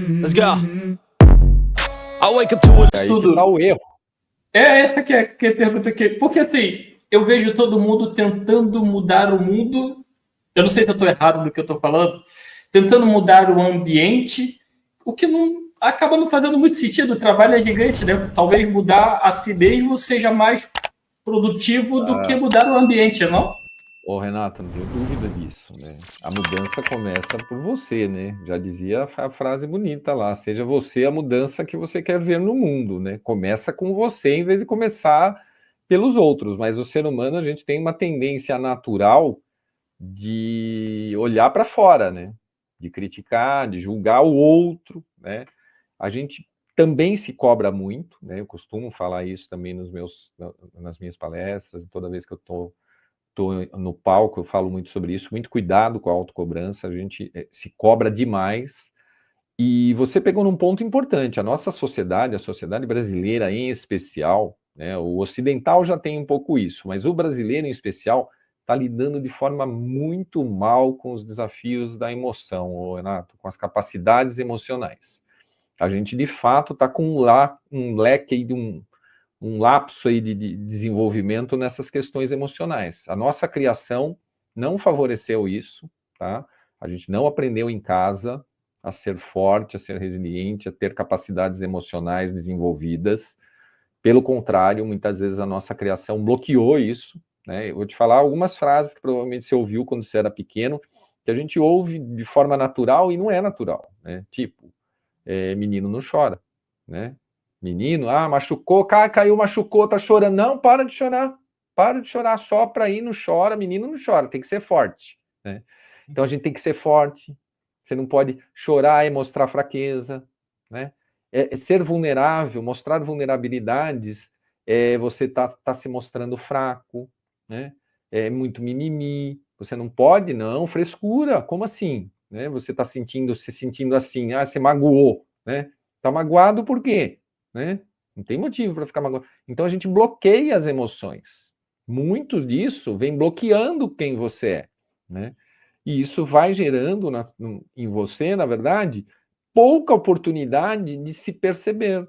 Let's go. I wake up to a... Aí que tá o erro. Essa que é a pergunta que... Porque assim, eu vejo todo mundo tentando mudar o mundo. Eu não sei se eu estou errado no que eu estou falando. Tentando mudar o ambiente, o que não acaba não fazendo muito sentido. O trabalho é gigante, né? Talvez mudar a si mesmo seja mais produtivo do que mudar o ambiente, não? Ô, Renato, não tenho dúvida disso, né? A mudança começa por você, né? Já dizia a frase bonita lá, seja você a mudança que você quer ver no mundo, né? Começa com você em vez de começar pelos outros, mas o ser humano, a gente tem uma tendência natural de olhar para fora, né? De criticar, de julgar o outro, né? A gente também se cobra muito, né? Eu costumo falar isso também nas minhas palestras, toda vez que eu estou no palco, eu falo muito sobre isso, muito cuidado com a autocobrança, a gente se cobra demais, e você pegou num ponto importante, a nossa sociedade, a sociedade brasileira em especial, né, o ocidental já tem um pouco isso, mas o brasileiro em especial está lidando de forma muito mal com os desafios da emoção, Renato, com as capacidades emocionais. A gente, de fato, está com um leque aí de um lapso aí de desenvolvimento nessas questões emocionais. A nossa criação não favoreceu isso, tá? A gente não aprendeu em casa a ser forte, a ser resiliente, a ter capacidades emocionais desenvolvidas. Pelo contrário, muitas vezes a nossa criação bloqueou isso, né? Eu vou te falar algumas frases que provavelmente você ouviu quando você era pequeno, que a gente ouve de forma natural e não é natural, né? Tipo, menino não chora, né? Menino, machucou, caiu, machucou, tá chorando. Não, para de chorar, sopra aí, não chora, menino não chora, tem que ser forte, né? Então a gente tem que ser forte, você não pode chorar e mostrar fraqueza, né? Ser vulnerável, mostrar vulnerabilidades, você tá se mostrando fraco, né? É muito mimimi, você não pode, não, frescura, como assim? Né? Você tá se sentindo assim, você magoou, né? Tá magoado por quê? Né? Não tem motivo para ficar magoado. Então a gente bloqueia as emoções. Muito disso vem bloqueando quem você é, né? E isso vai gerando em você, na verdade, pouca oportunidade de se perceber,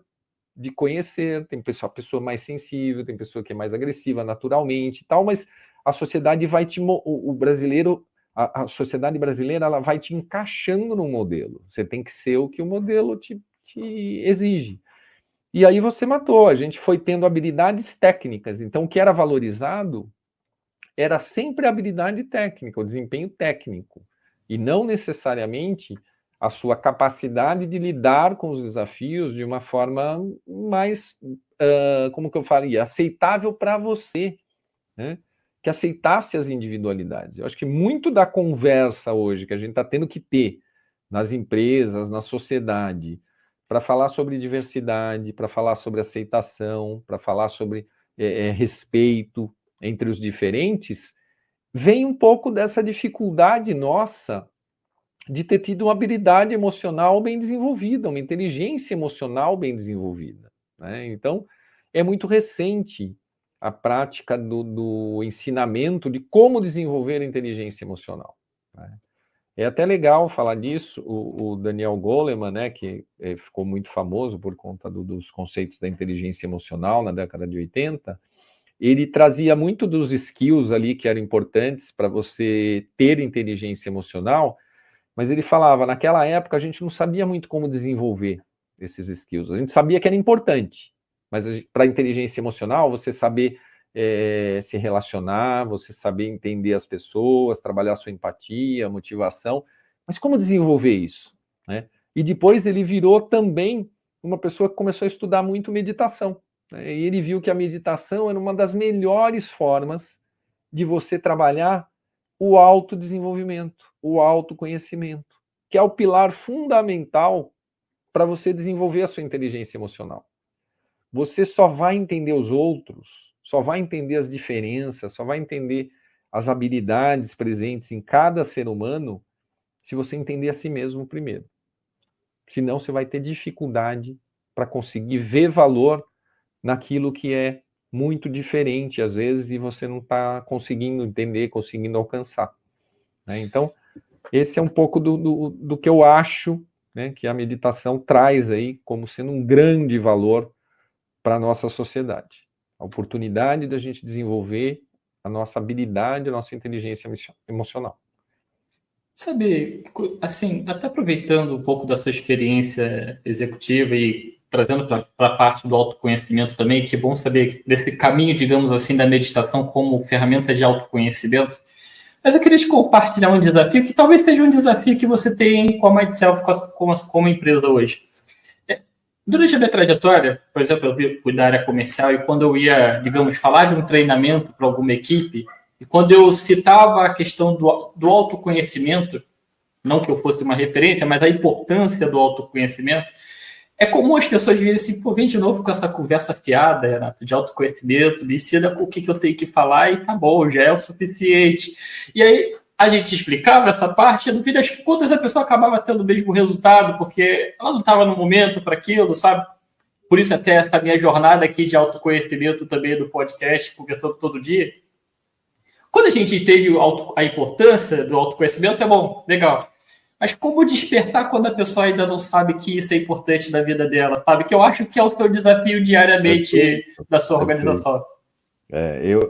de conhecer. Tem pessoa mais sensível, tem pessoa que é mais agressiva naturalmente e tal, mas a sociedade vai o brasileiro, a sociedade brasileira, ela vai te encaixando no modelo. Você tem que ser o que o modelo te exige. E aí você matou, a gente foi tendo habilidades técnicas, então o que era valorizado era sempre a habilidade técnica, o desempenho técnico, e não necessariamente a sua capacidade de lidar com os desafios de uma forma mais, como que eu faria, aceitável para você, né? Que aceitasse as individualidades. Eu acho que muito da conversa hoje que a gente está tendo que ter nas empresas, na sociedade, para falar sobre diversidade, para falar sobre aceitação, para falar sobre respeito entre os diferentes, vem um pouco dessa dificuldade nossa de ter tido uma habilidade emocional bem desenvolvida, uma inteligência emocional bem desenvolvida, né? Então, é muito recente a prática do ensinamento de como desenvolver a inteligência emocional, né? É até legal falar disso, o Daniel Goleman, né, que ficou muito famoso por conta dos conceitos da inteligência emocional na década de 80, ele trazia muito dos skills ali que eram importantes para você ter inteligência emocional, mas ele falava, naquela época a gente não sabia muito como desenvolver esses skills, a gente sabia que era importante, mas para a inteligência emocional, você saber se relacionar, você saber entender as pessoas, trabalhar sua empatia, motivação, mas como desenvolver isso, né? E depois ele virou também uma pessoa que começou a estudar muito meditação, né? E ele viu que a meditação era uma das melhores formas de você trabalhar o autodesenvolvimento, o autoconhecimento, que é o pilar fundamental para você desenvolver a sua inteligência emocional. Você só vai entender os outros, só vai entender as diferenças, só vai entender as habilidades presentes em cada ser humano se você entender a si mesmo primeiro. Senão você vai ter dificuldade para conseguir ver valor naquilo que é muito diferente, às vezes, e você não está conseguindo entender, conseguindo alcançar, né? Então, esse é um pouco do que eu acho né, que a meditação traz aí como sendo um grande valor para a nossa sociedade. A oportunidade da gente desenvolver a nossa habilidade, a nossa inteligência emocional. Sabe, assim, até aproveitando um pouco da sua experiência executiva e trazendo para a parte do autoconhecimento também, que é bom saber desse caminho, digamos assim, da meditação como ferramenta de autoconhecimento. Mas eu queria te compartilhar um desafio que talvez seja um desafio que você tem com a MindSelf, como empresa hoje. Durante a minha trajetória, por exemplo, eu fui da área comercial e quando eu ia, digamos, falar de um treinamento para alguma equipe, e quando eu citava a questão do autoconhecimento, não que eu fosse uma referência, mas a importância do autoconhecimento, é comum as pessoas virem assim, pô, vem de novo com essa conversa fiada, Renato, de autoconhecimento, me ensina o que eu tenho que falar e tá bom, já é o suficiente. E aí a gente explicava essa parte e no fim das contas a pessoa acabava tendo o mesmo resultado, porque ela não estava no momento para aquilo, sabe? Por isso até essa minha jornada aqui de autoconhecimento também do podcast, conversando todo dia. Quando a gente entende a importância do autoconhecimento, é bom, legal. Mas como despertar quando a pessoa ainda não sabe que isso é importante na vida dela, sabe? Que eu acho que é o seu desafio diariamente da sua organização.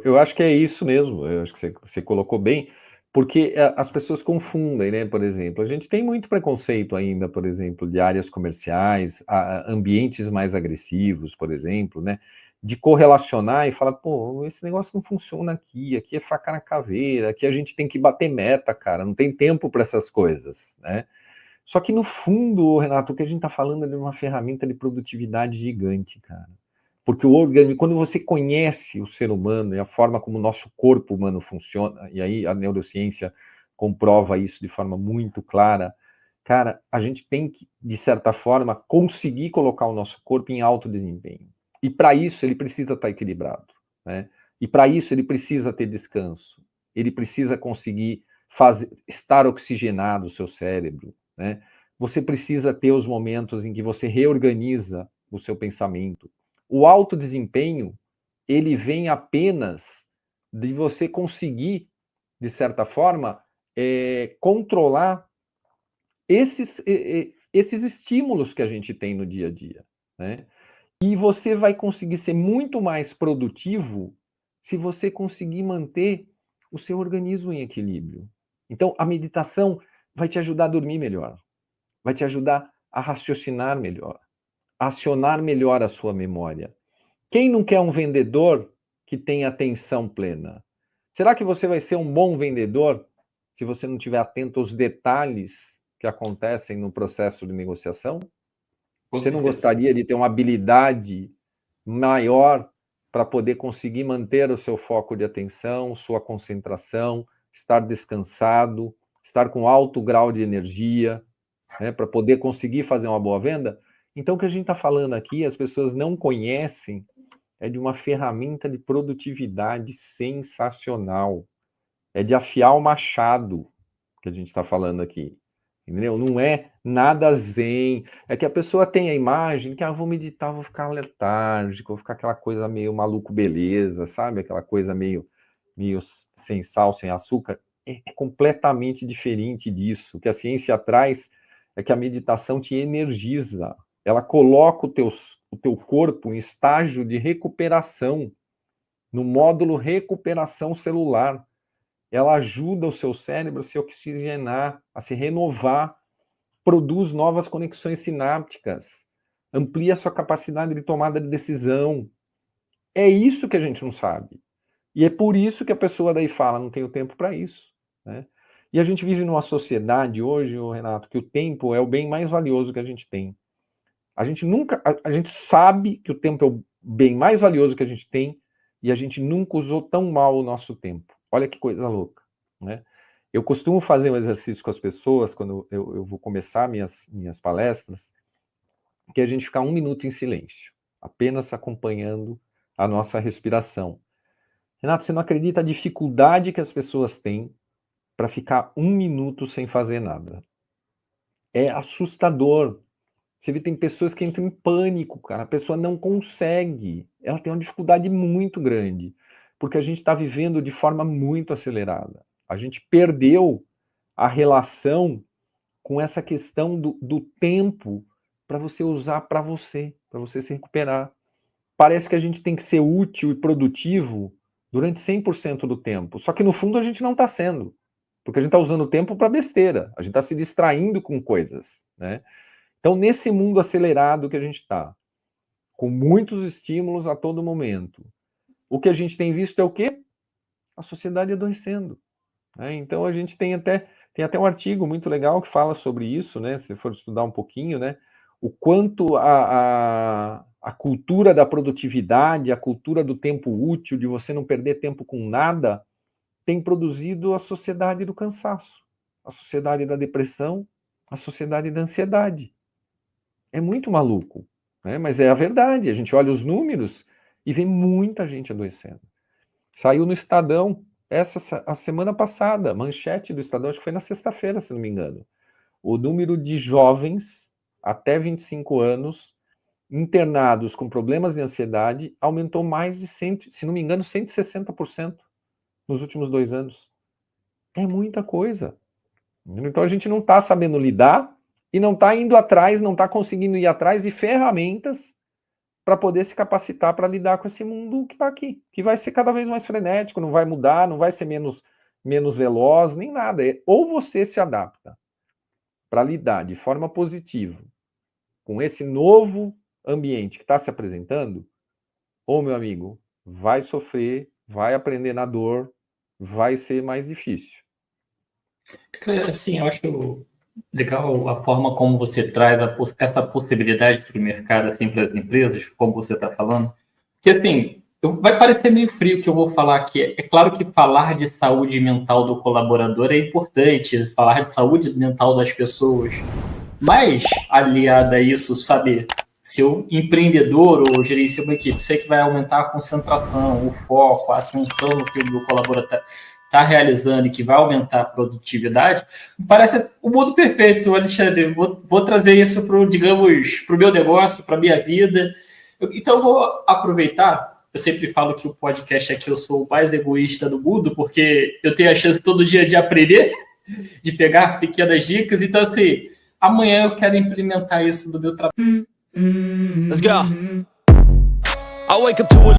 Eu acho que é isso mesmo, eu acho que você colocou bem, porque as pessoas confundem, né? Por exemplo, a gente tem muito preconceito ainda, por exemplo, de áreas comerciais, ambientes mais agressivos, por exemplo, né? De correlacionar e falar, pô, esse negócio não funciona aqui é faca na caveira, aqui a gente tem que bater meta, cara, não tem tempo para essas coisas, né? Só que no fundo, Renato, o que a gente está falando é de uma ferramenta de produtividade gigante, cara. Porque o organismo, quando você conhece o ser humano e a forma como o nosso corpo humano funciona, e aí a neurociência comprova isso de forma muito clara, cara, a gente tem que, de certa forma, conseguir colocar o nosso corpo em alto desempenho. E para isso ele precisa estar equilibrado, né? E para isso ele precisa ter descanso. Ele precisa conseguir estar oxigenado o seu cérebro, né? Você precisa ter os momentos em que você reorganiza o seu pensamento. O alto desempenho, ele vem apenas de você conseguir, de certa forma, controlar esses estímulos que a gente tem no dia a dia, né? E você vai conseguir ser muito mais produtivo se você conseguir manter o seu organismo em equilíbrio. Então, a meditação vai te ajudar a dormir melhor, vai te ajudar a raciocinar melhor, a acionar melhor a sua memória. Quem não quer um vendedor que tenha atenção plena? Será que você vai ser um bom vendedor se você não estiver atento aos detalhes que acontecem no processo de negociação? Você não gostaria de ter uma habilidade maior para poder conseguir manter o seu foco de atenção, sua concentração, estar descansado, estar com alto grau de energia, né, para poder conseguir fazer uma boa venda? Então, o que a gente está falando aqui, as pessoas não conhecem, é de uma ferramenta de produtividade sensacional. É de afiar o machado que a gente está falando aqui. Entendeu? Não é nada zen. É que a pessoa tem a imagem que, vou meditar, vou ficar letárgico, vou ficar aquela coisa meio maluco beleza, sabe? Aquela coisa meio sem sal, sem açúcar. É completamente diferente disso. O que a ciência traz é que a meditação te energiza. Ela coloca o teu corpo em estágio de recuperação, no módulo recuperação celular. Ela ajuda o seu cérebro a se oxigenar, a se renovar, produz novas conexões sinápticas, amplia a sua capacidade de tomada de decisão. É isso que a gente não sabe. E é por isso que a pessoa daí fala, não tenho tempo para isso, né? E a gente vive numa sociedade hoje, Renato, que o tempo é o bem mais valioso que a gente tem. A gente sabe que o tempo é o bem mais valioso que a gente tem e a gente nunca usou tão mal o nosso tempo. Olha que coisa louca, né? Eu costumo fazer um exercício com as pessoas quando eu vou começar minhas palestras, que é a gente ficar 1 minuto em silêncio, apenas acompanhando a nossa respiração. Renato, você não acredita a dificuldade que as pessoas têm para ficar 1 minuto sem fazer nada. É assustador. Você vê, tem pessoas que entram em pânico, cara. A pessoa não consegue. Ela tem uma dificuldade muito grande, porque a gente está vivendo de forma muito acelerada. A gente perdeu a relação com essa questão do tempo para você usar para você se recuperar. Parece que a gente tem que ser útil e produtivo durante 100% do tempo. Só que no fundo a gente não está sendo. Porque a gente está usando o tempo para besteira. A gente está se distraindo com coisas, né? Então, nesse mundo acelerado que a gente está, com muitos estímulos a todo momento, o que a gente tem visto é o quê? A sociedade adoecendo. Né? Então, a gente tem até um artigo muito legal que fala sobre isso, né? Se for estudar um pouquinho, né? O quanto a cultura da produtividade, a cultura do tempo útil, de você não perder tempo com nada, tem produzido a sociedade do cansaço, a sociedade da depressão, a sociedade da ansiedade. É muito maluco, né? Mas é a verdade. A gente olha os números e vê muita gente adoecendo. Saiu no Estadão a semana passada, manchete do Estadão, acho que foi na sexta-feira, se não me engano. O número de jovens até 25 anos internados com problemas de ansiedade aumentou mais de, se não me engano, 160% nos últimos 2 anos. É muita coisa. Então a gente não está sabendo lidar e não está indo atrás, não está conseguindo ir atrás de ferramentas para poder se capacitar para lidar com esse mundo que está aqui, que vai ser cada vez mais frenético, não vai mudar, não vai ser menos veloz, nem nada. Ou você se adapta para lidar de forma positiva com esse novo ambiente que está se apresentando, ou, meu amigo, vai sofrer, vai aprender na dor, vai ser mais difícil. Assim, eu acho legal a forma como você traz essa possibilidade para o mercado, assim, para as empresas, como você está falando. Porque, assim, vai parecer meio frio o que eu vou falar aqui. É claro que falar de saúde mental do colaborador é importante, falar de saúde mental das pessoas. Mas, aliada a isso, saber se o empreendedor ou gerencia uma equipe, sei que vai aumentar a concentração, o foco, a atenção no que o colaborador está realizando e que vai aumentar a produtividade, parece o mundo perfeito, Alexandre. Vou trazer isso para o meu negócio, para a minha vida. Então, vou aproveitar. Eu sempre falo que o podcast aqui eu sou o mais egoísta do mundo, porque eu tenho a chance todo dia de aprender, de pegar pequenas dicas. Então, assim, amanhã eu quero implementar isso no meu trabalho. Let's go. I wake up to a